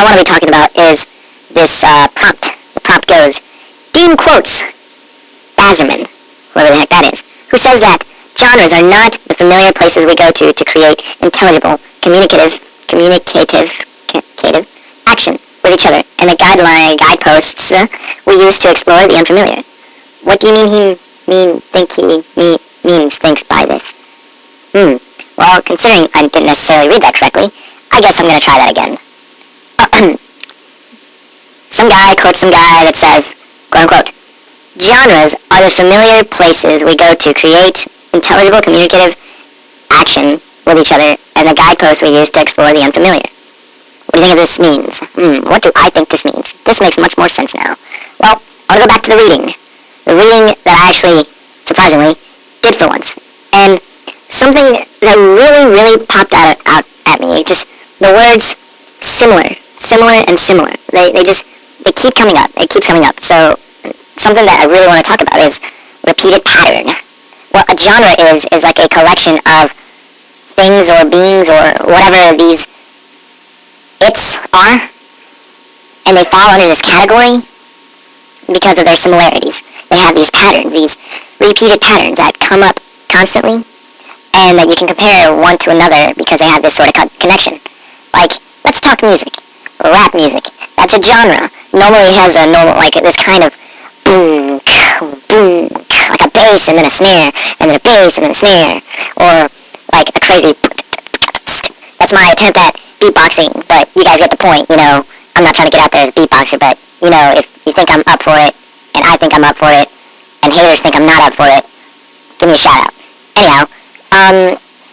want to be talking about is this prompt. The prompt goes, Dean quotes Bazerman, whoever the heck that is, who says that genres are not the familiar places we go to create intelligible, communicative action with each other, and the guideposts we use to explore the unfamiliar. What do you think he thinks by this? Well, considering I didn't necessarily read that correctly, I guess I'm going to try that again. Some guy quotes some guy that says, quote unquote, genres are the familiar places we go to create intelligible, communicative action with each other, and the guideposts we use to explore the unfamiliar. What do you think this means? What do I think this means? This makes much more sense now. Well, I want to go back to the reading. The reading that I actually, surprisingly, did for once. And something that really, really popped out at me. Just the words similar, and similar. They keep coming up. It keeps coming up. So something that I really want to talk about is repeated pattern. What a genre is like a collection of things or beings or whatever these its are, and they fall under this category because of their similarities. They have these patterns, these repeated patterns that come up constantly, and that you can compare one to another because they have this sort of connection. Like, let's talk music. Rap music. That's a genre. Normally it has this kind of boom, boom, like a bass and then a snare, and then a bass and then a snare, or like a crazy. That's my attempt at beatboxing, but you guys get the point. I'm not trying to get out there as a beatboxer, but if you think I'm up for it, and I think I'm up for it, and haters think I'm not up for it, give me a shout out. Anyhow,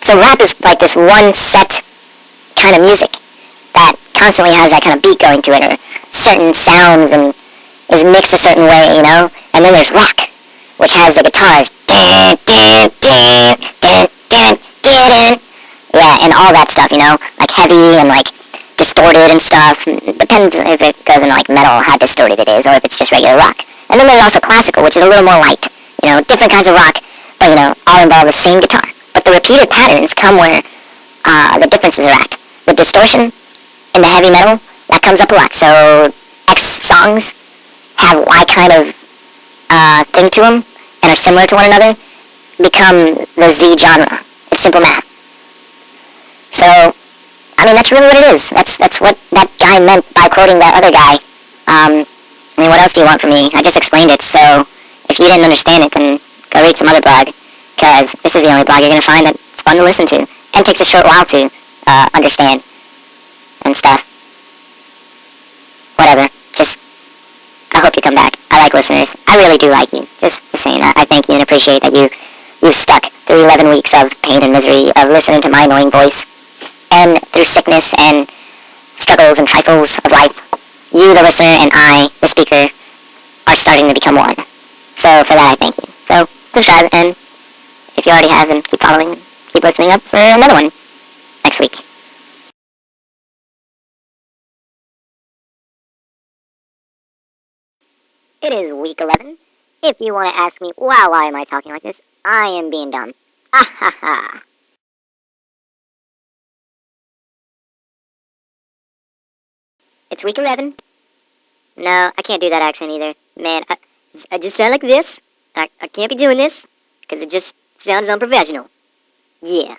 so rap is like this one set kind of music that constantly has that kind of beat going to it, or certain sounds, and is mixed a certain way, and then there's rock, which has the guitars, yeah, and all that stuff, like heavy and like distorted and stuff. Depends if it goes into like metal, how distorted it is, or if it's just regular rock. And then there's also classical, which is a little more light, different kinds of rock, but all involve the same guitar. But the repeated patterns come where the differences are at. The distortion in the heavy metal, that comes up a lot. So X songs have Y kind of thing to them and are similar to one another, become the Z genre. It's simple math. So, that's really what it is. That's what that guy meant by quoting that other guy. What else do you want from me? I just explained it, so if you didn't understand it, then go read some other blog, because this is the only blog you're going to find that's fun to listen to, and takes a short while to understand, and stuff. Whatever. I hope you come back. I like listeners. I really do like you. Just saying that. I thank you and appreciate that you've stuck through 11 weeks of pain and misery of listening to my annoying voice, and through sickness and struggles and trifles of life. You, the listener, and I, the speaker, are starting to become one. So for that, I thank you. So subscribe, and if you already have, then keep following, keep listening up for another one next week. It is week 11. If you want to ask me, wow, why am I talking like this? I am being dumb. Ah ha ha. It's week 11. No, I can't do that accent either. Man, I just sound like this. I can't be doing this, because it just sounds unprofessional. Yeah.